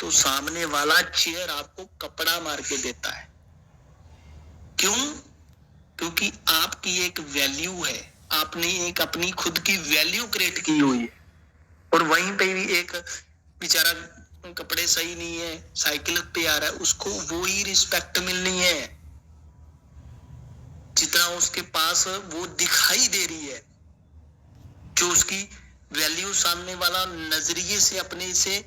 तो सामने वाला चेयर आपको कपड़ा मार के देता है। क्यों? क्योंकि आपकी एक वैल्यू है, आपने एक अपनी खुद की वैल्यू क्रिएट की हुई है। और वहीं पे भी एक बेचारा कपड़े सही नहीं है, साइकिल पे आ रहा है, उसको वो ही रिस्पेक्ट मिलनी है जितना उसके पास वो दिखाई दे रही है। जो उसकी वैल्यू सामने वाला नजरिए से अपने से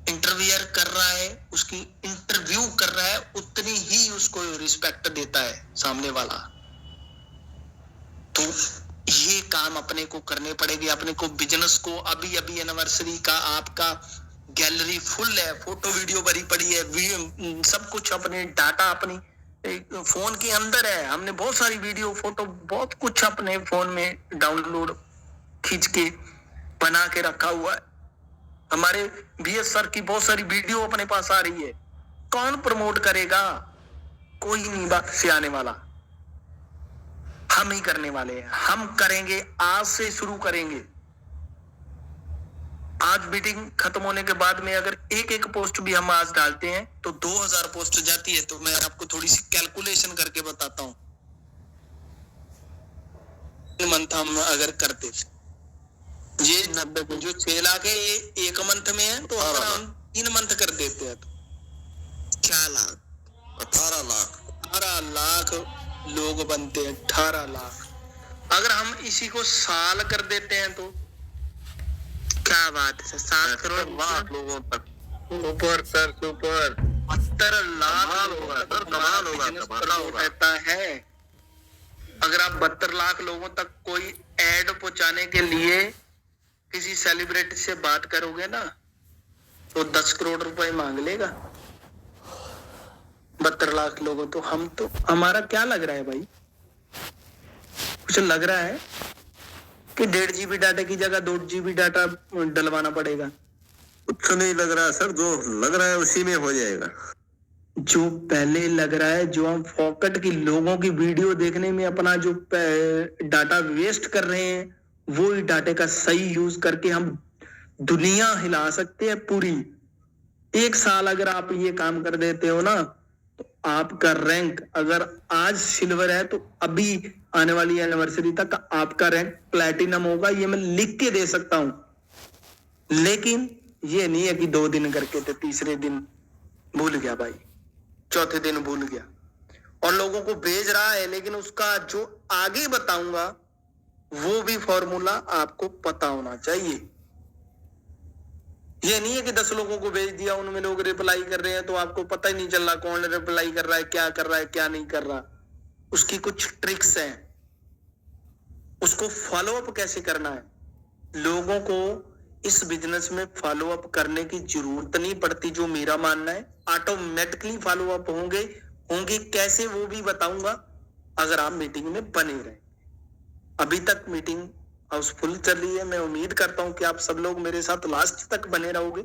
इंटरव्यूअर कर रहा है, उसकी इंटरव्यू कर रहा है, उतनी ही उसको रिस्पेक्ट देता है सामने वाला। तो ये काम अपने को करने पड़ेगी। अपने को बिजनेस को अभी अभी एनिवर्सरी का आपका गैलरी फुल है, फोटो वीडियो भरी पड़ी है, सब कुछ अपने डाटा अपनी फोन के अंदर है। हमने बहुत सारी वीडियो फोटो बहुत कुछ अपने फोन में डाउनलोड खींच के बना के रखा हुआ है। हमारे बीएस सर की बहुत सारी वीडियो अपने पास आ रही है। कौन प्रमोट करेगा? कोई नहीं बात से आने वाला, हम ही करने वाले हैं। हम करेंगे, आज से शुरू करेंगे। आज मीटिंग खत्म होने के बाद में अगर एक एक पोस्ट भी हम आज डालते हैं तो 2000 पोस्ट जाती है। तो मैं आपको थोड़ी सी कैलकुलेशन करके बताता हूं। मंथ हम अगर करते, ये 90 जो 6 लाख है ये एक मंथ में है, तो अगर हम 3 मंथ कर देते हैं तो क्या लाख? 18 लाख लोग बनते हैं। 18 लाख अगर हम इसी को साल कर देते हैं तो क्या बात है? 7 करोड़ लोगों तक। Super sir, super. 72 लाख होगा सर, कमाल होगा रहता है। अगर आप 72 लाख लोगों तक कोई एड पहुंचाने के लिए किसी सेलिब्रिटी से बात करोगे ना तो 10 करोड़ रुपए मांग लेगा। 72 लाख लोगों तो हम तो हमारा क्या लग रहा है भाई? कुछ लग रहा है कि 1.5 GB डाटा की जगह 2 GB डाटा डलवाना पड़ेगा? कुछ नहीं लग रहा सर, जो लग रहा है उसी में हो जाएगा। जो पहले लग रहा है, जो हम फोकट की लोगों की वीडियो देखने में अपना जो डाटा वेस्ट कर रहे हैं, वो ही डाटे का सही यूज करके हम दुनिया हिला सकते हैं पूरी। 1 साल अगर आप ये काम कर देते हो ना तो आपका रैंक अगर आज सिल्वर है तो अभी आने वाली एनिवर्सरी तक आपका रैंक प्लैटिनम होगा। ये मैं लिख के दे सकता हूं। लेकिन ये नहीं है कि 2 दिन करके तो तीसरे दिन भूल गया भाई, चौथे दिन भूल गया और लोगों को भेज रहा है। लेकिन उसका जो आगे बताऊंगा वो भी फॉर्मूला आपको पता होना चाहिए। ये नहीं है कि 10 लोगों को भेज दिया, उनमें लोग रिप्लाई कर रहे हैं तो आपको पता ही नहीं चल रहा कौन रिप्लाई कर रहा है, क्या कर रहा है, क्या नहीं कर रहा। उसकी कुछ ट्रिक्स हैं, उसको फॉलो अप कैसे करना है। लोगों को इस बिजनेस में फॉलो अप करने की जरूरत नहीं पड़ती, जो मेरा मानना है। ऑटोमेटिकली फॉलो अप होंगे कैसे वो भी बताऊंगा अगर आप मीटिंग में बने रहे। अभी तक मीटिंग हाउसफुल चल रही है। मैं उम्मीद करता हूं कि आप सब लोग मेरे साथ लास्ट तक बने रहोगे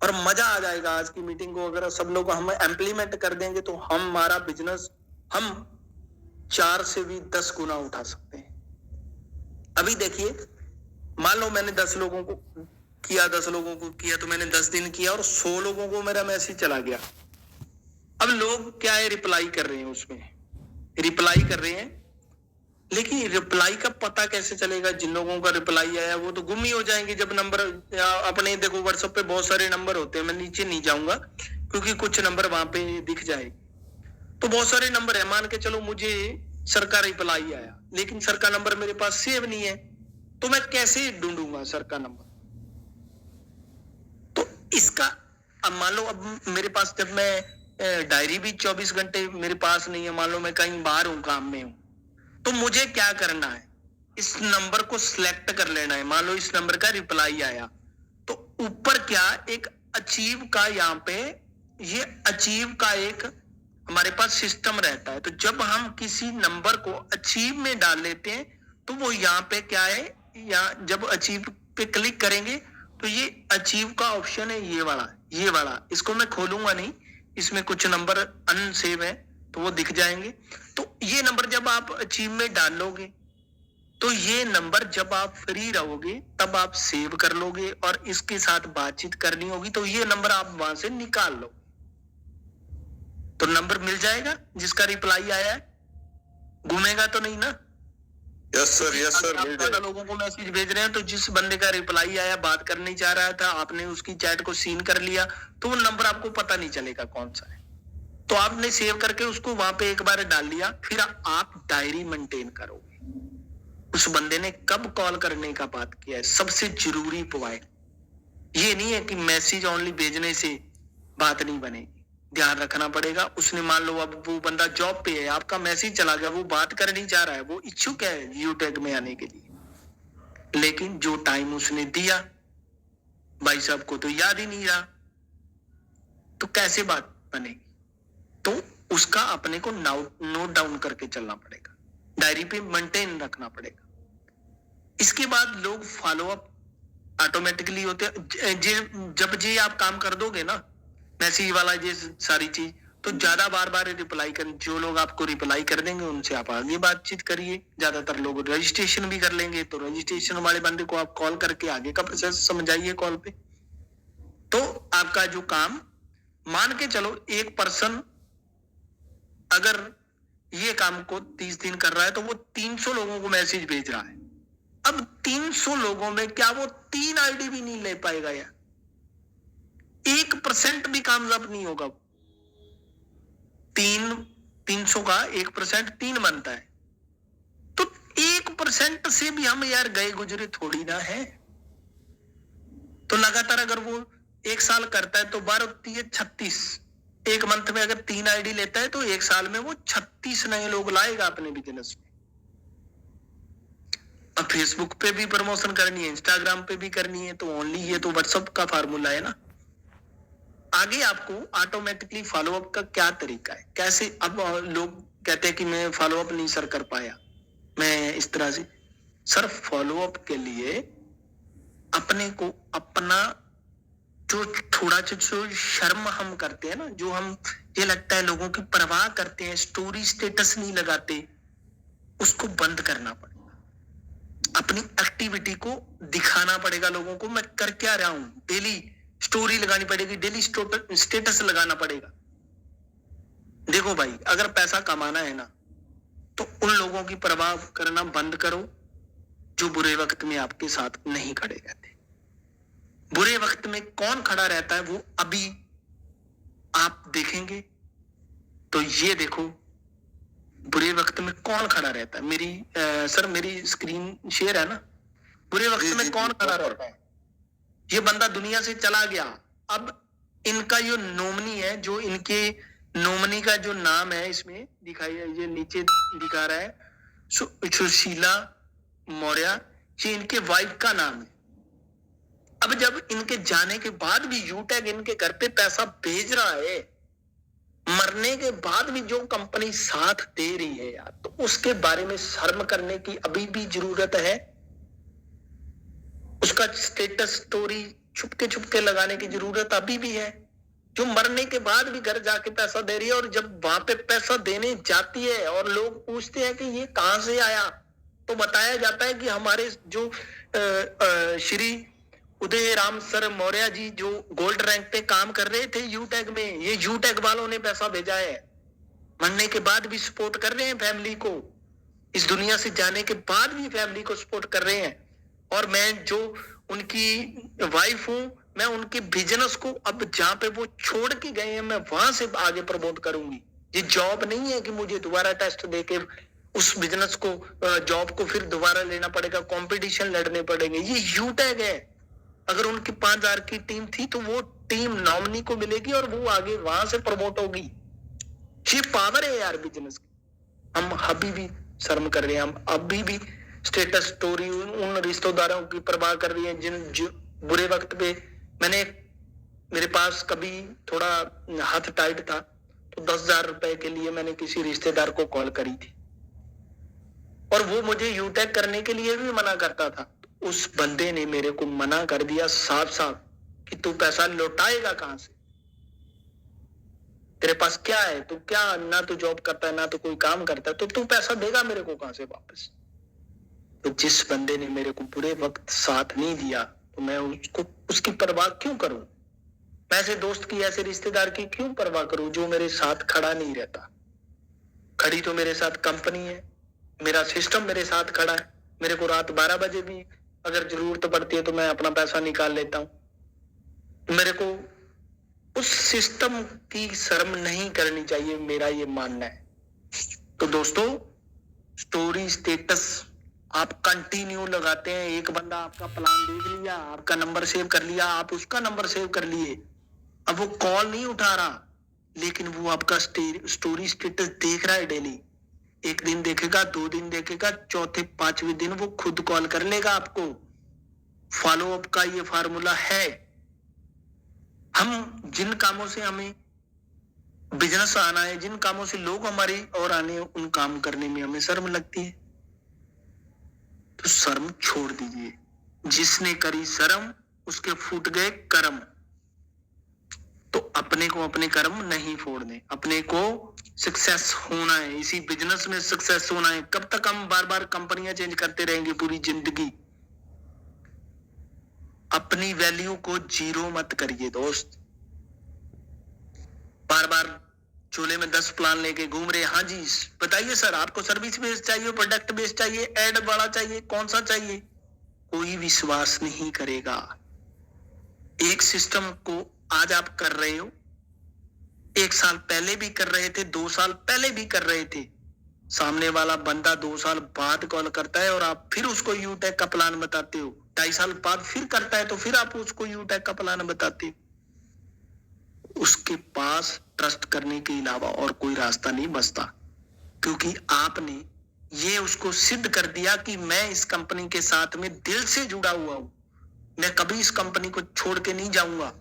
और मजा आ जाएगा। आज की मीटिंग को अगर सब लोग हम इम्प्लीमेंट कर देंगे तो हमारा बिजनेस हम 4 से भी 10 गुना उठा सकते हैं। अभी देखिए, मान लो मैंने 10 लोगों को किया तो मैंने 10 दिन किया और 100 लोगों को मेरा मैसेज चला गया। अब लोग क्या है, रिप्लाई कर रहे हैं, उसमें रिप्लाई कर रहे हैं। लेकिन रिप्लाई का पता कैसे चलेगा? जिन लोगों का रिप्लाई आया वो तो गुम ही हो जाएंगे। जब नंबर अपने देखो व्हाट्सएप पे बहुत सारे नंबर होते हैं, मैं नीचे नहीं जाऊंगा क्योंकि कुछ नंबर वहां पे दिख जाए। तो बहुत सारे नंबर है, मान के चलो मुझे सर का रिप्लाई आया लेकिन सर का नंबर मेरे पास सेव नहीं है, तो मैं कैसे ढूंढूंगा सर का नंबर? तो इसका अब मान लो, अब मेरे पास जब मैं डायरी भी 24 घंटे मेरे पास नहीं है, मान लो मैं कहीं बाहर हूं, काम में हूं, तो मुझे क्या करना है? इस नंबर को सिलेक्ट कर लेना है। मान लो इस नंबर का रिप्लाई आया तो ऊपर क्या एक अचीव का, यहाँ पे ये अचीव का एक हमारे पास सिस्टम रहता है। तो जब हम किसी नंबर को अचीव में डाल लेते हैं तो वो यहाँ पे क्या है, यहाँ जब अचीव पे क्लिक करेंगे तो ये अचीव का ऑप्शन है, ये वाला। इसको मैं खोलूंगा नहीं, इसमें कुछ नंबर अनसेव है तो वो दिख जाएंगे। तो ये नंबर जब आप अचीव में डालोगे तो ये नंबर जब आप फ्री रहोगे तब आप सेव कर लोगे और इसके साथ बातचीत करनी होगी तो ये नंबर आप वहां से निकाल लो। तो नंबर मिल जाएगा जिसका रिप्लाई आया है, घूमेगा तो नहीं ना? यस सर अगर आप मिल ज्यादा जाएगा। लोगों को मैसेज भेज रहे हैं तो जिस बंदे का रिप्लाई आया, बात करनी चाह रहा था, आपने उसकी चैट को सीन कर लिया, तो वो नंबर आपको पता नहीं चलेगा कौन सा है। तो आपने सेव करके उसको वहां पे एक बार डाल लिया, फिर आप डायरी मेंटेन करोगे उस बंदे ने कब कॉल करने का बात किया है। सबसे जरूरी पॉइंट ये नहीं है कि मैसेज ओनली भेजने से बात नहीं बनेगी, ध्यान रखना पड़ेगा। उसने मान लो अब वो बंदा जॉब पे है, आपका मैसेज चला गया, वो बात करनी चाह रहा है, वो इच्छुक है यूटेक में आने के लिए, लेकिन जो टाइम उसने दिया भाई साहब को तो याद ही नहीं रहा, तो कैसे बात बनेगी? तो उसका अपने को नोट डाउन करके चलना पड़ेगा, डायरी पे मेंटेन रखना पड़ेगा। इसके बाद लोग फॉलो अप ऑटोमेटिकली होते हैं। जब जे आप काम कर दोगे ना, मैसेज वाला ये सारी चीज, तो ज्यादा बार बार रिप्लाई कर, जो लोग आपको रिप्लाई कर देंगे उनसे आप आगे बातचीत करिए। ज्यादातर लोग रजिस्ट्रेशन भी कर लेंगे, तो रजिस्ट्रेशन वाले बंदे को आप कॉल करके आगे का प्रोसेस समझाइए कॉल पे। तो आपका जो काम, मान के चलो एक पर्सन अगर ये काम को 30 दिन कर रहा है तो वो 300 लोगों को मैसेज भेज रहा है। अब 300 लोगों में क्या वो 3 आईडी भी नहीं ले पाएगा यार? 1% भी कामयाब नहीं होगा। 300 का 1% 3 बनता है, तो 1% से भी हम यार गए गुजरे थोड़ी ना है। तो लगातार अगर वो 1 साल करता है तो 12×3=36, एक मंथ में अगर 3 आईडी लेता है तो 1 साल में वो 36 नए लोग लाएगा अपने बिजनेस में। अब फेसबुक पे भी प्रमोशन करनी है, इंस्टाग्राम पे भी करनी है, तो ओनली ये तो व्हाट्सएप का फार्मूला है ना। आगे आपको ऑटोमेटिकली फॉलोअप का क्या तरीका है, कैसे? अब लोग कहते हैं कि मैं फॉलोअप नहीं सर कर पाया, मैं इस तरह से। सर फॉलोअप के लिए अपने को अपना जो थोड़ा जो शर्म हम करते हैं ना, जो हम ये लगता है लोगों की परवाह करते हैं, स्टोरी स्टेटस नहीं लगाते, उसको बंद करना पड़ेगा। अपनी एक्टिविटी को दिखाना पड़ेगा लोगों को, मैं कर क्या रहा हूं। डेली स्टोरी लगानी पड़ेगी, डेली स्टेटस लगाना पड़ेगा। देखो भाई, अगर पैसा कमाना है ना तो उन लोगों की परवाह करना बंद करो जो बुरे वक्त में आपके साथ नहीं खड़े रहते। बुरे वक्त में कौन खड़ा रहता है वो अभी आप देखेंगे। तो ये देखो बुरे वक्त में कौन खड़ा रहता है। सर मेरी स्क्रीन शेयर है ना? बुरे वक्त में कौन खड़ा रहता है? ये बंदा दुनिया से चला गया, अब इनका जो नॉमिनी है, जो इनके नॉमिनी का जो नाम है इसमें दिखाई, ये नीचे दिखा रहा है सुशीला मौर्य, ये इनके वाइफ का नाम है। अब जब इनके जाने के बाद भी यूटैग इनके घर पे पैसा भेज रहा है, मरने के बाद भी जो कंपनी साथ दे रही है यार, तो उसके बारे में शर्म करने की अभी भी जरूरत है। उसका स्टेटस स्टोरी छुपके लगाने की जरूरत अभी भी है। जो मरने के बाद भी घर जाके पैसा दे रही है, और जब वहां पे पैसा देने जाती है और लोग पूछते हैं कि ये कहां से आया, तो बताया जाता है कि हमारे जो श्री उदय राम सर मौर्य जी जो गोल्ड रैंक पे काम कर रहे थे यूटैग में, ये यूटैग वालों ने पैसा भेजा है। मरने के बाद भी सपोर्ट कर रहे हैं फैमिली को, इस दुनिया से जाने के बाद भी फैमिली को सपोर्ट कर रहे हैं। और मैं जो उनकी वाइफ हूं, मैं उनके बिजनेस को अब जहां पे वो छोड़ के गए हैं, मैं वहां से आगे प्रमोट करूंगी। ये जॉब नहीं है कि मुझे दोबारा टेस्ट देके उस बिजनेस को, जॉब को फिर दोबारा लेना पड़ेगा, कंपटीशन लड़ने पड़ेंगे। ये यूटैग है। अगर उनकी 5000 की टीम थी तो वो टीम नॉमिनी को मिलेगी और वो आगे वहां से प्रमोट होगी। ये पावर है यार बिजनेस की। हम अभी भी शर्म कर रहे हैं, हम अभी भी स्टेटस स्टोरी उन रिश्तेदारों की परवाह कर रही है जिन बुरे वक्त पे मेरे पास कभी थोड़ा हाथ टाइट था तो 10,000 रुपए के लिए मैंने किसी रिश्तेदार को कॉल करी थी, और वो मुझे यूटैग करने के लिए भी मना करता था। उस बंदे ने मेरे को मना कर दिया साफ साफ कि तू पैसा लौटाएगा कहां से, तेरे पास क्या है, तू क्या ना तो जॉब करता है ना तो कोई काम करता है, तो तू पैसा देगा मेरे को कहां से वापस। तो जिस बंदे ने मेरे को बुरे वक्त साथ नहीं दिया तो मैं उसको उसकी परवाह क्यों करूं? मैं ऐसे दोस्त की ऐसे रिश्तेदार की क्यों परवाह करूं जो मेरे साथ खड़ा नहीं रहता? खड़ी तो मेरे साथ कंपनी है, मेरा सिस्टम मेरे साथ खड़ा है। मेरे को रात 12 बजे भी अगर जरूरत पड़ती है तो मैं अपना पैसा निकाल लेता हूं। मेरे को उस सिस्टम की शर्म नहीं करनी चाहिए, मेरा ये मानना है। तो दोस्तों, स्टोरी स्टेटस आप कंटिन्यू लगाते हैं। एक बंदा आपका प्लान देख लिया, आपका नंबर सेव कर लिया, आप उसका नंबर सेव कर लिए, अब वो कॉल नहीं उठा रहा, लेकिन वो आपका स्टोरी स्टेटस देख रहा है डेली। एक दिन देखेगा, 2 दिन देखेगा, चौथे 5वें दिन वो खुद कॉल कर लेगा आपको। फॉलो अप का ये फार्मूला है। हम जिन कामों से हमें बिजनेस आना है, जिन कामों से लोग हमारे और आने हैं, उन काम करने में हमें शर्म लगती है, तो शर्म छोड़ दीजिए। जिसने करी शर्म उसके फूट गए कर्म। तो अपने को अपने कर्म नहीं फोड़ने, अपने को सक्सेस होना है, इसी बिजनेस में सक्सेस होना है। कब तक हम बार बार कंपनियां चेंज करते रहेंगे पूरी जिंदगी? अपनी वैल्यू को जीरो मत करिए दोस्त। बार बार चूल्हे में 10 प्लान लेके घूम रहे। हाँ जी, बताइए सर, आपको सर्विस बेस्ड चाहिए, प्रोडक्ट बेस्ड चाहिए, एड वाला चाहिए, कौन सा चाहिए? कोई विश्वास नहीं करेगा। एक सिस्टम को आज आप कर रहे हो, 1 साल पहले भी कर रहे थे, 2 साल पहले भी कर रहे थे। सामने वाला बंदा 2 साल बाद कॉल करता है और आप फिर उसको यूटेक का प्लान बताते हो। 2.5 साल बाद फिर करता है तो फिर आप उसको यूटेक का प्लान बताते हो। उसके पास ट्रस्ट करने के अलावा और कोई रास्ता नहीं बचता, क्योंकि आपने ये उसको सिद्ध कर दिया कि मैं इस कंपनी के साथ में दिल से जुड़ा हुआ हूं, मैं कभी इस कंपनी को छोड़ के नहीं जाऊंगा।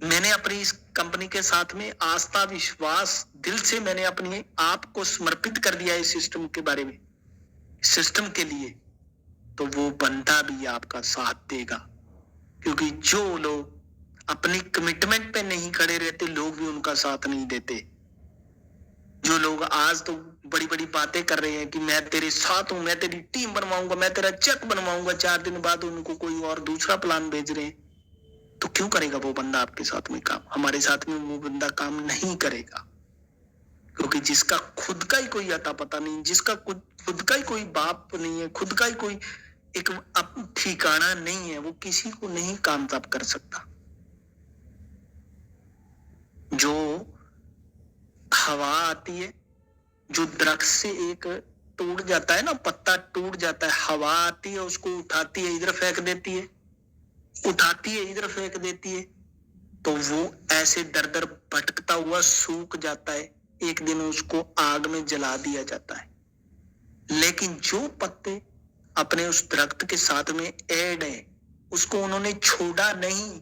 मैंने अपनी इस कंपनी के साथ में आस्था, विश्वास, दिल से मैंने अपने आप को समर्पित कर दिया इस सिस्टम के बारे में, सिस्टम के लिए। तो वो बंदा भी आपका साथ देगा, क्योंकि जो लोग अपनी कमिटमेंट पे नहीं खड़े रहते, लोग भी उनका साथ नहीं देते। जो लोग आज तो बड़ी बड़ी बातें कर रहे हैं कि मैं तेरे साथ हूं, मैं तेरी टीम बनवाऊंगा, मैं तेरा चेक बनवाऊंगा, 4 दिन बाद उनको कोई और दूसरा प्लान भेज रहे हैं, तो क्यों करेगा वो बंदा आपके साथ में काम? हमारे साथ में वो बंदा काम नहीं करेगा, क्योंकि जिसका खुद का ही कोई अता पता नहीं, जिसका खुद का ही कोई बाप नहीं है, खुद का ही कोई एक ठिकाना नहीं है, वो किसी को नहीं काम तब कर सकता। जो हवा आती है, जो दरख्त से एक टूट जाता है ना, पत्ता टूट जाता है, हवा आती है, उसको उठाती है, इधर फेंक देती है, उठाती है, इधर फेंक देती है, तो वो ऐसे दर दर भटकता हुआ सूख जाता है। एक दिन उसको आग में जला दिया जाता है। लेकिन जो पत्ते अपने उस दरख्त के साथ में ऐड है, उसको उन्होंने छोड़ा नहीं,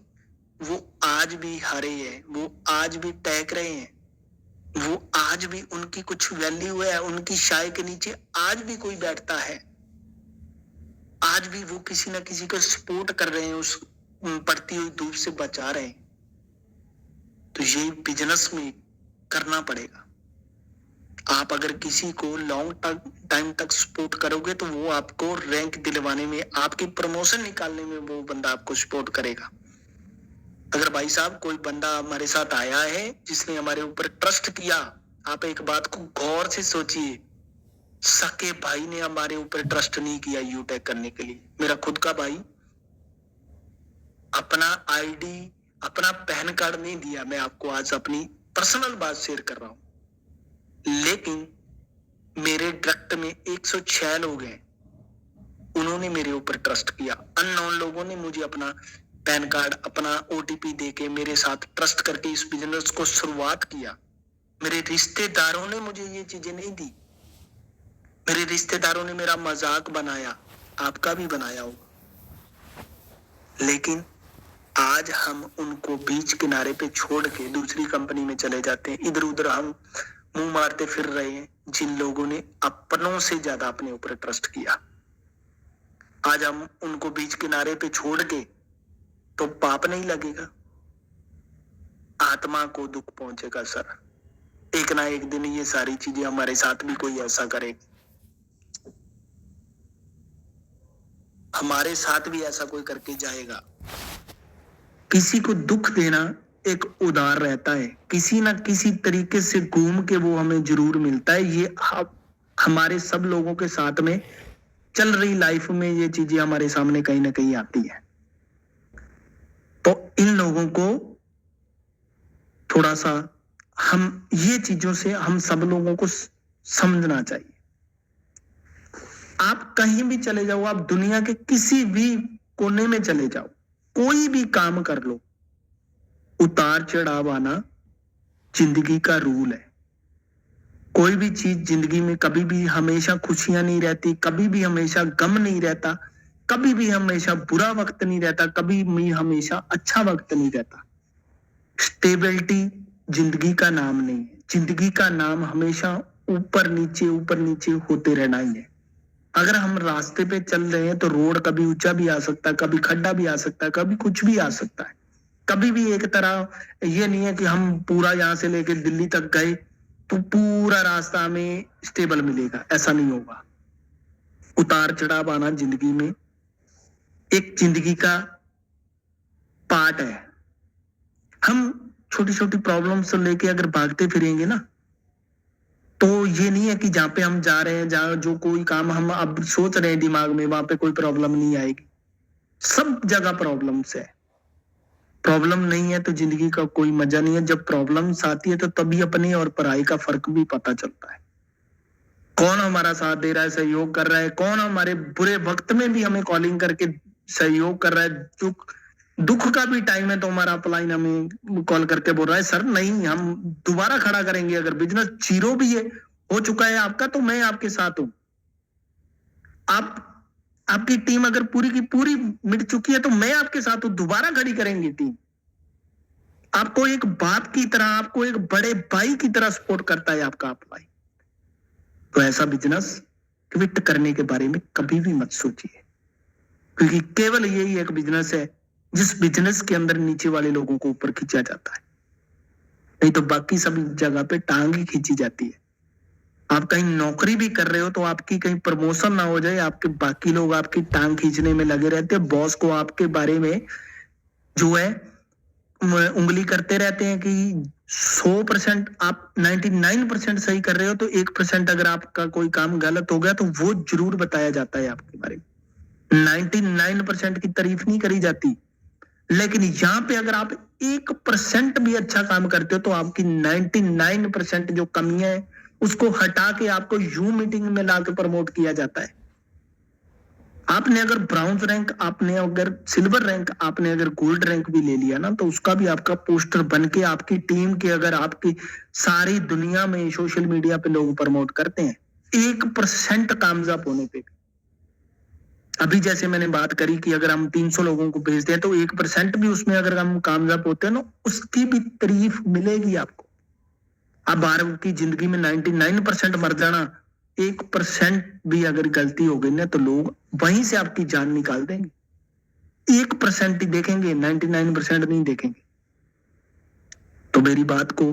वो आज भी हरे हैं, वो आज भी टहक रहे हैं, वो आज भी उनकी कुछ वैल्यू है, उनकी छाया के नीचे आज भी कोई बैठता है, आज भी वो किसी ना किसी को सपोर्ट कर रहे हैं, उस पड़ती हुई धूप से बचा रहे हैं। तो ये बिजनेस में करना पड़ेगा। आप अगर किसी को लॉन्ग टाइम तक सपोर्ट करोगे तो वो आपको रैंक दिलवाने में, आपकी प्रमोशन निकालने में वो बंदा आपको सपोर्ट करेगा। अगर भाई साहब कोई बंदा हमारे साथ आया है जिसने हमारे ऊपर ट्रस्ट किया, आप एक बात को गौर से सोचिए, सके भाई ने हमारे ऊपर ट्रस्ट नहीं किया यूटेक करने के लिए। मेरा खुद का भाई अपना आईडी, अपना पैन कार्ड नहीं दिया। मैं आपको आज अपनी पर्सनल बात शेयर कर रहा हूं, लेकिन मेरे डायरेक्ट में 106 लोग हैं, उन्होंने मेरे ऊपर ट्रस्ट किया। अननोन लोगों ने मुझे अपना पैन कार्ड, अपना ओटीपी देके मेरे साथ ट्रस्ट करके इस बिजनेस को शुरुआत किया। मेरे रिश्तेदारों ने मुझे ये चीजें नहीं दी, मेरे रिश्तेदारों ने मेरा मजाक बनाया, आपका भी बनाया होगा, लेकिन आज हम उनको बीच किनारे पे छोड़ के दूसरी कंपनी में चले जाते हैं। इधर उधर हम मुंह मारते फिर रहे हैं, जिन लोगों ने अपनों से ज्यादा अपने ऊपर ट्रस्ट किया। आज हम उनको बीच किनारे पे छोड़ के तो पाप नहीं लगेगा, आत्मा को दुख पहुंचेगा सर। एक ना एक दिन ये सारी चीजें हमारे साथ भी कोई ऐसा करेगा। हमारे साथ भी ऐसा कोई करके जाएगा। किसी को दुख देना एक उदार रहता है, किसी ना किसी तरीके से घूम के वो हमें जरूर मिलता है। ये हमारे सब लोगों के साथ में चल रही लाइफ में ये चीजें हमारे सामने कहीं ना कहीं आती है। तो इन लोगों को थोड़ा सा ये चीजों से हम सब लोगों को समझना चाहिए। आप कहीं भी चले जाओ, आप दुनिया के किसी भी कोने में चले जाओ, कोई भी काम कर लो, उतार चढ़ाव आना जिंदगी का रूल है। कोई भी चीज जिंदगी में कभी भी हमेशा खुशियां नहीं रहती, कभी भी हमेशा गम नहीं रहता, कभी भी हमेशा बुरा वक्त नहीं रहता, कभी भी हमेशा अच्छा वक्त नहीं रहता। स्टेबिलिटी जिंदगी का नाम नहीं है। जिंदगी का नाम हमेशा ऊपर नीचे होते रहना ही है। अगर हम रास्ते पे चल रहे हैं तो रोड कभी ऊंचा भी आ सकता है, कभी खड्डा भी आ सकता है, कभी कुछ भी आ सकता है। कभी भी एक तरह ये नहीं है कि हम पूरा यहाँ से लेके दिल्ली तक गए तो पूरा रास्ता हमें स्टेबल मिलेगा, ऐसा नहीं होगा। उतार चढ़ाव आना जिंदगी में एक जिंदगी का पार्ट है। हम छोटी छोटी प्रॉब्लम से लेके अगर भागते फिरेंगे ना, तो ये नहीं है कि जहां पे हम जा रहे हैं, जहां जो कोई काम हम अब सोच रहे हैं दिमाग में, वहां पे कोई प्रॉब्लम नहीं आएगी। सब जगह प्रॉब्लम्स है। प्रॉब्लम नहीं है तो जिंदगी का कोई मजा नहीं है। जब प्रॉब्लम्स आती है तो तभी अपनी और पराई का फर्क भी पता चलता है। कौन हमारा साथ दे रहा है, सहयोग कर रहा है, कौन हमारे बुरे वक्त में भी हमें कॉलिंग करके सहयोग कर रहा है। दुख का भी टाइम है तो हमारा अपलाइन हमें कॉल करके बोल रहा है, सर नहीं, हम दोबारा खड़ा करेंगे। अगर बिजनेस जीरो भी है, हो चुका है आपका, तो मैं आपके साथ हूं। आपकी टीम अगर पूरी की पूरी मिट चुकी है तो मैं आपके साथ हूं, दोबारा खड़ी करेंगे टीम। आपको एक बाप की तरह, आपको एक बड़े भाई की तरह सपोर्ट करता है आपका अपलाइन। तो ऐसा बिजनेस क्विट करने के बारे में कभी भी मत सोचिए, क्योंकि केवल यही एक बिजनेस है जिस बिजनेस के अंदर नीचे वाले लोगों को ऊपर खींचा जाता है, नहीं तो बाकी सब जगह पे टांग ही खींची जाती है। आप कहीं नौकरी भी कर रहे हो तो आपकी कहीं प्रमोशन ना हो जाए, आपके बाकी लोग आपकी टांग खींचने में लगे रहते हैं। बॉस को आपके बारे में जो है उंगली करते रहते हैं कि 100% आप 99% सही कर रहे हो, तो 1% अगर आपका कोई काम गलत हो गया तो वो जरूर बताया जाता है आपके बारे में। 99% की तारीफ नहीं करी जाती, लेकिन यहाँ पे अगर आप 1% भी अच्छा काम करते हो तो आपकी 99% जो कमियां है उसको हटा के आपको यू मीटिंग में लाके प्रमोट किया जाता है। आपने अगर ब्राउन रैंक, आपने अगर सिल्वर रैंक, आपने अगर गोल्ड रैंक भी ले लिया ना, तो उसका भी आपका पोस्टर बन के आपकी टीम के, अगर आपकी सारी दुनिया में सोशल मीडिया पे लोग प्रमोट करते हैं 1% कामयाब होने पे। अभी जैसे मैंने बात करी कि अगर हम 300 लोगों को भेजते हैं तो 1% भी उसमें अगर हम कामयाब होते हैं ना, उसकी भी तारीफ मिलेगी आपको। अब बाहर की जिंदगी में 99% मर जाना, 1% भी अगर गलती हो गई ना तो लोग वहीं से आपकी जान निकाल देंगे। 1% ही देखेंगे, 99% नहीं देखेंगे। तो मेरी बात को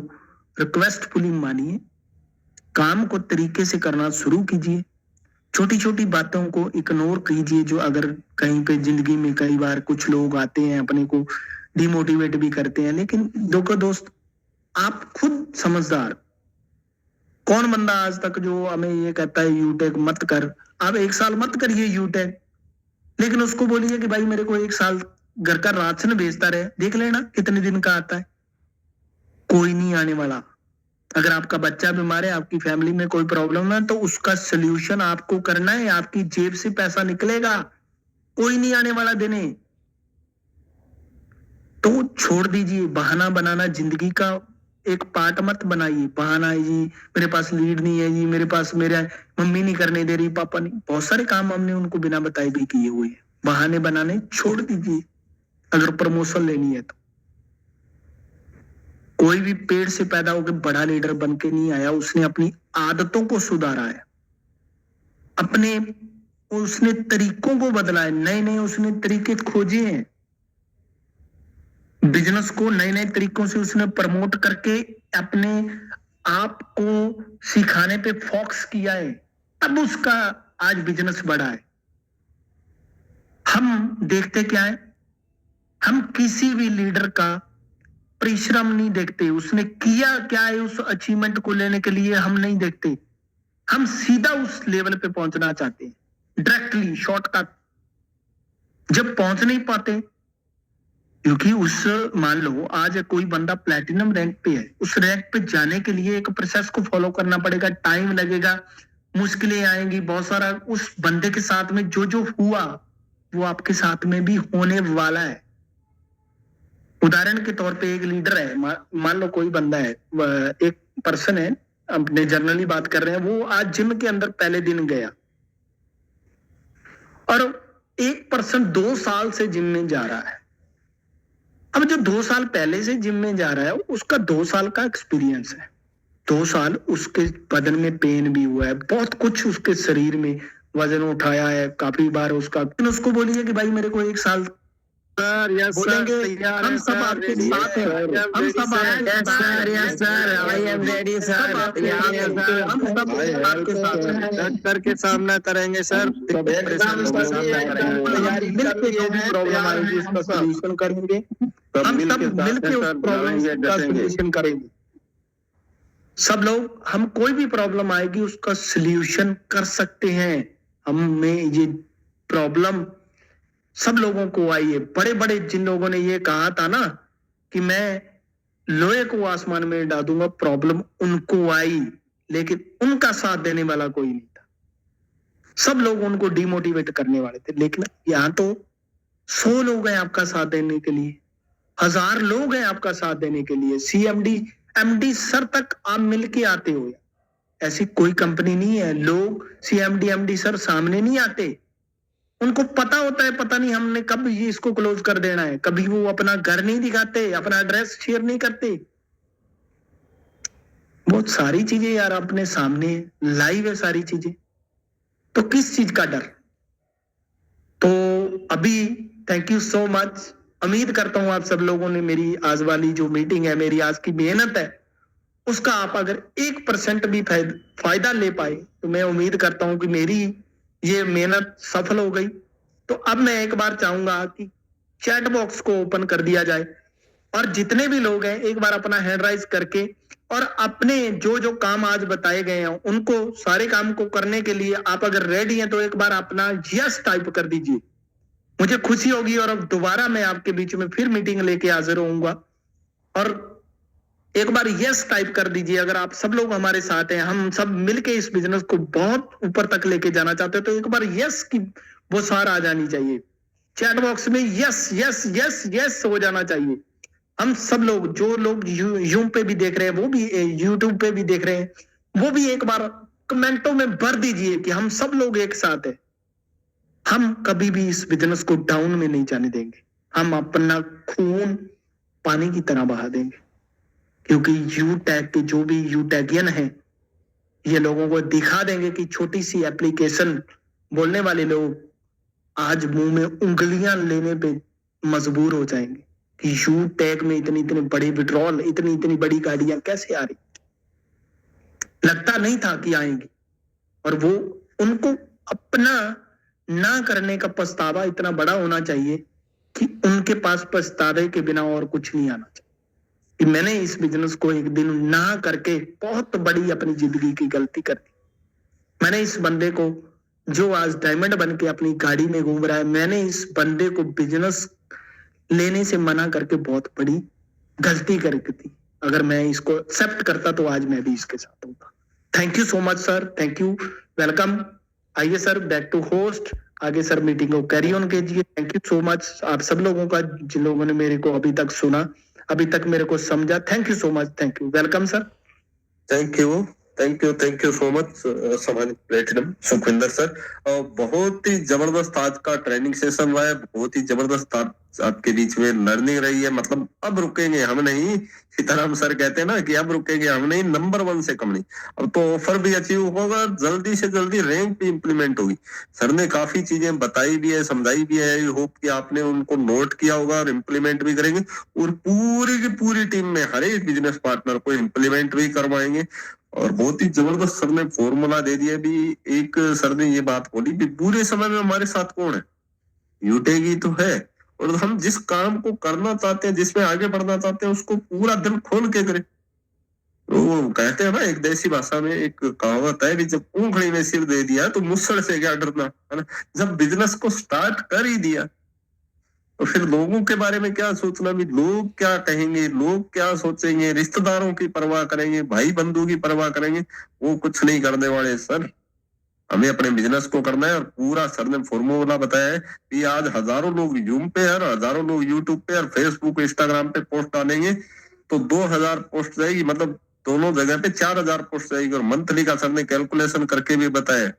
रिक्वेस्टफुली मानिए, काम को तरीके से करना शुरू कीजिए, छोटी छोटी बातों को इग्नोर कीजिए। जो अगर कहीं पे जिंदगी में कई बार कुछ लोग आते हैं अपने को डिमोटिवेट भी करते हैं, लेकिन देखो दोस्त, आप खुद समझदार। कौन बंदा आज तक जो हमें ये कहता है यूटेक मत कर, आप 1 साल मत करिए यूटेक, लेकिन उसको बोलिए कि भाई मेरे को 1 साल घर का राशन भेजता रहे, देख लेना कितने दिन का आता है। कोई नहीं आने वाला। अगर आपका बच्चा बीमार है, आपकी फैमिली में कोई प्रॉब्लम है, तो उसका सोल्यूशन आपको करना है, आपकी जेब से पैसा निकलेगा, कोई नहीं आने वाला देने। तो छोड़ दीजिए बहाना बनाना, जिंदगी का एक पार्ट मत बनाइए। बहाना है जी, मेरे पास लीड नहीं है जी, मेरे पास मेरा मम्मी नहीं करने दे रही, पापा नहीं, बहुत सारे काम हमने उनको बिना बताए भी किए हुए हैं। बहाने बनाने छोड़ दीजिए अगर प्रमोशन लेनी है तो। कोई भी पेड़ से पैदा होकर बड़ा लीडर बन के नहीं आया, उसने अपनी आदतों को सुधारा है, उसने तरीकों को बदला है, नए नए उसने तरीके खोजे हैं, बिजनेस को नए नए तरीकों से उसने प्रमोट करके अपने आप को सिखाने पे फोकस किया है, तब उसका आज बिजनेस बढ़ा है। हम देखते क्या है, हम किसी भी लीडर का परिश्रम नहीं देखते, उसने किया क्या है उस अचीवमेंट को लेने के लिए हम नहीं देखते। हम सीधा उस लेवल पे पहुंचना चाहते हैं, डायरेक्टली शॉर्टकट। जब पहुंच नहीं पाते, क्योंकि उस मान लो आज कोई बंदा प्लैटिनम रैंक पे है, उस रैंक पे जाने के लिए एक प्रोसेस को फॉलो करना पड़ेगा, टाइम लगेगा, मुश्किलें आएंगी बहुत सारा। उस बंदे के साथ में जो जो हुआ वो आपके साथ में भी होने वाला है। उदाहरण के तौर पे एक लीडर है, मान लो कोई बंदा है, एक पर्सन है, अपने जर्नली बात कर रहे हैं, वो आज जिम के अंदर पहले दिन गया और एक पर्सन 2 साल से जिम में जा रहा है। अब जो 2 साल पहले से जिम में जा रहा है उसका 2 साल का एक्सपीरियंस है, 2 साल उसके बदन में पेन भी हुआ है, बहुत कुछ उसके शरीर में वजन उठाया है काफी बार उसका। उसको बोलिए कि भाई मेरे को 1 साल सर यस बोलेंगे, हम सब आपके साथ हैं, हम सब आई एम रेडी सर, हम सब आपके साथ हैं, डट करके सामना करेंगे सर, मिलकर जो भी प्रॉब्लम आएगी उसका सॉल्यूशन करेंगे, हम सब मिलकर उस प्रॉब्लम का सॉल्यूशन करेंगे। सब लोग, हम कोई भी प्रॉब्लम आएगी उसका सॉल्यूशन कर सकते हैं। हम में ये प्रॉब्लम सब लोगों को आई है। बड़े बड़े जिन लोगों ने ये कहा था ना कि मैं लोहे को आसमान में डाल दूंगा, प्रॉब्लम उनको आई, लेकिन उनका साथ देने वाला कोई नहीं था। सब लोग उनको डिमोटिवेट करने वाले थे, लेकिन यहाँ तो 100 लोग हैं आपका साथ देने के लिए, 1000 लोग हैं आपका साथ देने के लिए। CMD MD सर तक आप मिलके आते हो, ऐसी कोई कंपनी नहीं है लोग CMD MD सर सामने नहीं आते, उनको पता होता है पता नहीं हमने कब ये इसको क्लोज कर देना है। कभी वो अपना घर नहीं दिखाते, अपना एड्रेस शेयर नहीं करते। बहुत सारी चीजें यार अपने सामने लाइव है सारी चीजें, तो किस चीज का डर। तो अभी थैंक यू सो मच। उम्मीद करता हूं आप सब लोगों ने मेरी आज वाली जो मीटिंग है, मेरी आज की मेहनत है, उसका आप अगर 1% भी फायदा ले पाए तो मैं उम्मीद करता हूं कि मेरी ये मेहनत सफल हो गई। तो अब मैं एक बार चाहूंगा कि चैट बॉक्स को ओपन कर दिया जाए और जितने भी लोग हैं एक बार अपना हैंड राइज करके और अपने जो जो काम आज बताए गए हैं उनको सारे काम को करने के लिए आप अगर रेडी हैं तो एक बार अपना यस टाइप कर दीजिए, मुझे खुशी होगी। और अब दोबारा मैं आपके बीच में फिर मीटिंग लेके हाजिर होऊंगा और एक बार यस टाइप कर दीजिए अगर आप सब लोग हमारे साथ हैं। हम सब मिलके इस बिजनेस को बहुत ऊपर तक लेके जाना चाहते हैं, तो एक बार यस की वो सार आ जानी चाहिए चैट बॉक्स में, यस यस यस यस हो जाना चाहिए। हम सब लोग, जो लोग यूट्यूब पे भी देख रहे हैं, वो भी यूट्यूब पे भी देख रहे हैं, वो भी एक बार कमेंटों में भर दीजिए कि हम सब लोग एक साथ हैं। हम कभी भी इस बिजनेस को डाउन में नहीं जाने देंगे, हम अपना खून पानी की तरह बहा देंगे, क्योंकि यूटैग के जो भी यूटैगियन है ये लोगों को दिखा देंगे कि छोटी सी एप्लीकेशन बोलने वाले लोग आज मुंह में उंगलियां लेने पे मजबूर हो जाएंगे कि यूटैग में इतनी इतनी बड़ी विड्रॉल, इतनी इतनी बड़ी गाड़ियां कैसे आ रही, लगता नहीं था कि आएंगी। और वो उनको अपना ना करने का पछतावा इतना बड़ा होना चाहिए कि उनके पास पछतावे के बिना और कुछ नहीं आना चाहिए कि मैंने इस बिजनेस को एक दिन ना करके बहुत बड़ी अपनी जिंदगी की गलती कर दी। मैंने इस बंदे को जो आज डायमंड बन के अपनी गाड़ी में घूम रहा है, मैंने इस बंदे को बिजनेस लेने से मना करके बहुत बड़ी गलती कर दी। अगर मैं इसको एक्सेप्ट करता तो आज मैं भी इसके साथ होता। Thank you so much sir, thank you, welcome. आइए सर बैक टू होस्ट, आगे सर मीटिंग को कैरी ऑन कीजिए। थैंक यू सो मच आप सब लोगों का, जिन लोगों ने मेरे को अभी तक सुना, अभी तक मेरे को समझा। Thank you so much, thank you, welcome sir. Thank you so much सम्मानित प्लेटिनम सुखविंदर सर। बहुत ही जबरदस्त आज का ट्रेनिंग सेशन रहा है, बहुत ही जबरदस्त आपके बीच में लर्निंग रही है। मतलब अब रुकेंगे हम नहीं, सीताराम सर कहते हैं ना कि अब रुकेंगे हम नहीं, नंबर 1 से कम नहीं। अब तो ऑफर भी अचीव होगा, जल्दी से जल्दी रैंक भी इंप्लीमेंट होगी। सर ने काफी चीजें बताई भी है, समझाई भी है, आई होप कि आपने उनको नोट किया होगा और इम्प्लीमेंट भी करेंगे, और पूरी की पूरी टीम में हर एक बिजनेस पार्टनर को इम्प्लीमेंट भी करवाएंगे। और बहुत ही जबरदस्त सर ने फॉर्मूला दे दिया भी। एक सर ने ये बात बोली भी बुरे समय में हमारे साथ कौन है, यूटेक ही तो है। और हम जिस काम को करना चाहते हैं, जिसमें आगे बढ़ना चाहते हैं, उसको पूरा दिल खोल के करें। तो वो कहते हैं ना, एक देसी भाषा में एक कहावत है कि जब ऊखड़ी में सिर दे दिया तो मुसड़ से क्या डरना, है ना। जब बिजनेस को स्टार्ट कर ही दिया तो फिर लोगों के बारे में क्या सोचना, भी लोग क्या कहेंगे, लोग क्या सोचेंगे, रिश्तेदारों की परवाह करेंगे, भाई बंधु की परवाह करेंगे, वो कुछ नहीं करने वाले सर। हमें अपने बिजनेस को करना है। और पूरा सर ने फॉर्मूला बताया है कि आज हजारों लोग जूम पे और हजारों लोग यूट्यूब पे और फेसबुक इंस्टाग्राम पे पोस्ट डालेंगे तो 2000 पोस्ट जाएगी, मतलब दोनों जगह पे 4000 पोस्ट जाएगी। और मंथली का सर ने कैलकुलेशन करके भी बताया,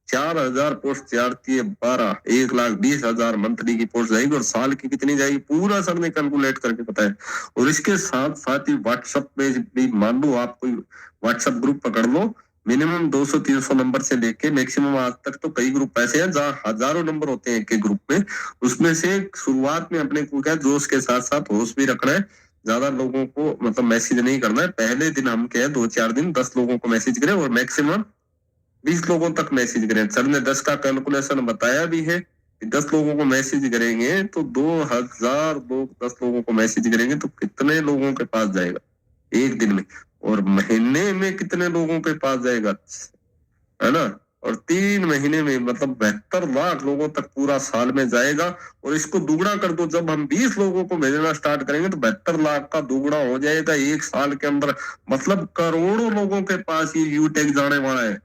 4000 पोस्ट 4×12 1,20,000 मंथली की पोस्ट जाएगी। और साल की कितनी जाएगी पूरा सर ने कैलकुलेट करके बताया। और इसके साथ साथ ही व्हाट्सएप पे भी, मान लो आप कोई व्हाट्सएप ग्रुप पकड़ लो, मिनिमम 200-300 नंबर से लेके मैक्सिमम आज तक तो कई ग्रुप ऐसे हैं जहाँ हजारों नंबर होते हैं एक ग्रुप में। उसमें से शुरुआत में अपने को क्या जोश के साथ साथ होश भी रखना है, ज्यादा लोगों को मतलब मैसेज नहीं करना है। पहले दिन हम क्या है 2-4 दिन 10 लोगों को मैसेज करें और मैक्सिमम 20 लोगों तक मैसेज करें। सर ने 10 का कैलकुलेशन बताया भी है कि 10 लोगों को मैसेज करेंगे तो 2000 लोग 10 लोगों को मैसेज करेंगे तो कितने लोगों के पास जाएगा एक दिन में, और महीने में कितने लोगों के पास जाएगा, है ना। और 3 महीने में मतलब 72 लाख लोगों तक पूरा साल में जाएगा। और इसको दुगना कर दो, जब हम 20 लोगों को भेजना स्टार्ट करेंगे तो 72 लाख का दुगना हो जाएगा एक साल के अंदर। मतलब करोड़ों लोगों के पास ये यूटेक जाने वाला है,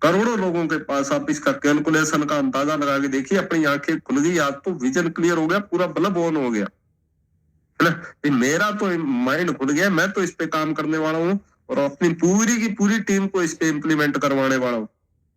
करोड़ों लोगों के पास। आप इसका कैलकुलेशन का अंदाजा लगा के देखिए, अपनी आंखें खुल गई, आज तो विजन क्लियर हो गया, पूरा बल्ब ऑन हो गया, है ना। मेरा तो माइंड खुल गया, मैं तो इस पे काम करने वाला हूँ और अपनी पूरी की पूरी टीम को इस पे इम्प्लीमेंट करवाने वाला हूँ।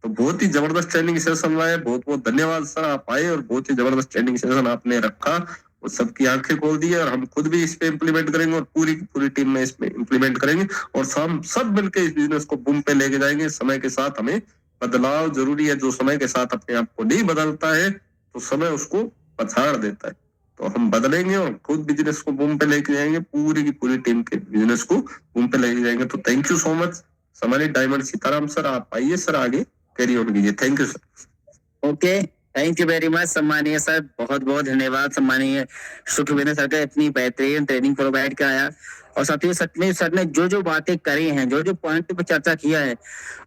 तो बहुत ही जबरदस्त ट्रेनिंग सेशन रहा है। बहुत बहुत धन्यवाद सर, आप आए और बहुत ही जबरदस्त ट्रेनिंग सेशन आपने रखा और सबकी आंखें खोल दी है। और हम खुद भी इस पे इम्प्लीमेंट करेंगे और पूरी की पूरी टीम में इस पे इम्प्लीमेंट करेंगे और हम सब मिलकर इस बिजनेस को बूम पे लेके जाएंगे। समय के साथ हमें बदलाव जरूरी है, जो समय के साथ अपने आप को नहीं बदलता है तो समय उसको पछाड़ देता है। तो हम बदलेंगे और खुद बिजनेस को बूम पे लेके जाएंगे, पूरी की पूरी टीम के बिजनेस को बूम पे लेके जाएंगे। तो थैंक यू सो मच समानी डायमंड सीताराम सर, आप आइए सर आगे कैरी ऑन कीजिए। Thank you sir. Okay, thank you very much सम्मानीय सर, बहुत बहुत धन्यवाद सम्मानीय सुखविंदर सर का इतनी बेहतरीन ट्रेनिंग प्रोवाइड कराया। और साथ ही सच में सर ने जो जो बातें करी हैं, जो जो पॉइंट पे चर्चा किया है,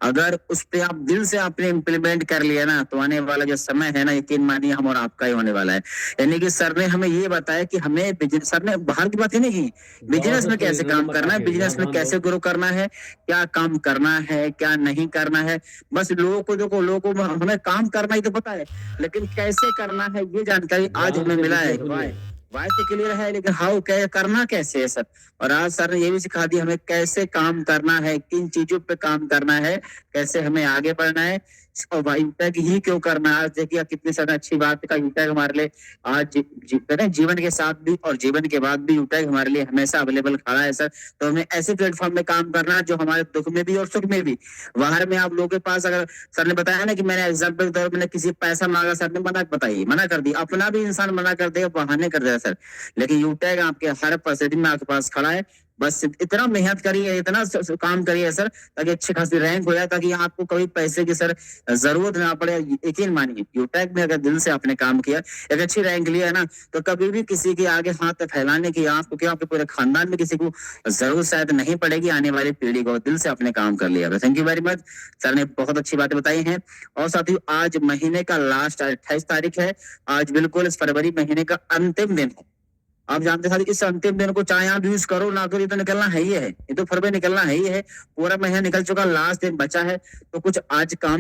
अगर उस पे आप दिल से आपने इम्प्लीमेंट कर लिया ना तो आने वाला जो समय है ना, यकीन मानिए हम और आपका ही होने वाला है। यानी कि सर ने हमें ये बताया कि हमें बिजनेस, सर ने बाहर की बात ही नहीं की, बिजनेस में कैसे काम करना है, बिजनेस में कैसे ग्रो करना है, क्या काम करना है क्या नहीं करना है। बस लोगों को देखो, लोगों को हमें काम करना ही तो पता है, लेकिन कैसे करना है ये जानकारी आज हमें मिला है। वाई तो क्लियर है, लेकिन हाउ क्या करना कैसे है सर। और आज सर ने ये भी सिखा दिया हमें कैसे काम करना है, किन चीजों पे काम करना है, कैसे हमें आगे बढ़ना है और यूटेक ही क्यों करना है। आज देखिए कितनी सारी अच्छी बात का यूटेक हमारे लिए आज जीवन के साथ भी और जीवन के बाद भी यूटेक हमारे लिए हमेशा अवेलेबल खड़ा है सर। तो हमें ऐसे प्लेटफॉर्म में काम करना है जो हमारे दुख में भी और सुख में भी। बाहर में आप लोगों के पास, अगर सर ने बताया ना कि मैंने एग्जाम्पल के तौर पर मैंने किसी पैसा मांगा, सर ने मना कर दी, अपना भी इंसान मना कर देगा, बहाने कर देगा सर। लेकिन यूटेक आपके हर परिस्थिति में आपके पास खड़ा है। बस इतना मेहनत करिए, इतना काम करिए सर, ताकि अच्छी खासी रैंक हो जाए, ताकि आपको कभी पैसे की सर जरूरत ना पड़े। यकीन मानिए यूटेक में अगर दिल से आपने काम किया, एक अच्छी रैंक लिया है ना, तो कभी भी किसी के आगे हाथ फैलाने की आपको क्या, आपके पूरे खानदान में किसी को जरूरत शायद नहीं पड़ेगी आने वाली पीढ़ी को। दिल से आपने काम कर लिया। Thank you very much, sir ने बहुत अच्छी बातें बताई हैं। और साथ ही आज महीने का लास्ट 28 तारीख है, आज बिल्कुल इस फरवरी महीने का अंतिम दिन है। आप जानते साथी इस अंतिम दिन को चाहे आप यूज करो ना करो, ये तो निकलना है ही है, ये तो फरवरी निकलना है ही है। पूरा महीना निकल चुका, लास्ट दिन बचा है, तो कुछ आज काम